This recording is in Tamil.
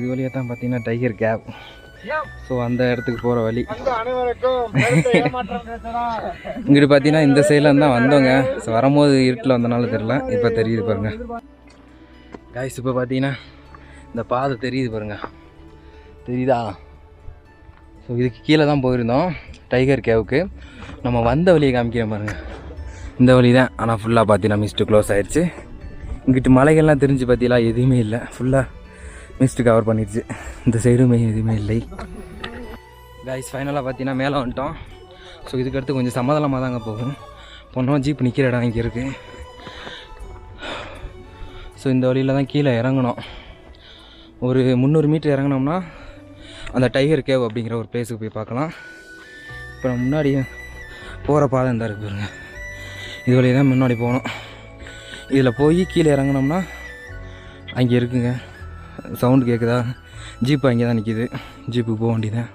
இது வழியாக தான் பார்த்தீங்கன்னா டைகர் கேவ். ஸோ அந்த இடத்துக்கு போகிற வழி. இங்கிட்டு பார்த்தீங்கன்னா இந்த சைடில் தான் வந்தோங்க. ஸோ வரும்போது இருட்டில் வந்தனால தெரியல, இப்போ தெரியுது பாருங்கள் காய்ஸ். இப்போ பார்த்தீங்கன்னா இந்த பாதை தெரியுது பாருங்கள், தெரியுதா? ஸோ இதுக்கு கீழே தான் போயிருந்தோம் டைகர் கேவுக்கு. நம்ம வந்த வழியை காமிக்கிறேன் பாருங்கள். இந்த வழி தான், ஆனால் ஃபுல்லாக பார்த்தீங்கன்னா மிஸ்ட்டு க்ளோஸ் ஆகிடுச்சு. இங்கிட்டு மலைகள்லாம் தெரிஞ்சு பார்த்தீங்களா, எதுவுமே இல்லை, ஃபுல்லாக மிஸ்ட்டு கவர் பண்ணிடுச்சு. இந்த சைடுமே எதுவுமே இல்லை காய்ஸ். ஃபைனலாக பார்த்தீங்கன்னா மேலே வந்துட்டோம். ஸோ இதுக்கடுத்து கொஞ்சம் சமாதானமாக தாங்க போகும். போனோம் ஜீப் நிற்கிற இடம் இங்கே இருக்குது. ஸோ இந்த வழியில் தான் கீழே இறங்கணும். ஒரு 300 மீட்டர் இறங்கினோம்னா அந்த டைகர் கேவ் அப்படிங்கிற ஒரு பிளேஸுக்கு போய் பார்க்கலாம். இப்போ நம்ம முன்னாடி போகிற பாதை இந்த இருக்குங்க, இது வழியாக தான் முன்னாடி போகணும். இதில் போய் கீழே இறங்கினோம்னா அங்கே இருக்குங்க. சவுண்டு கேட்குதா? ஜீப்பு அங்கே தான் நிற்கிது, ஜீப்புக்கு போக வேண்டியதான்.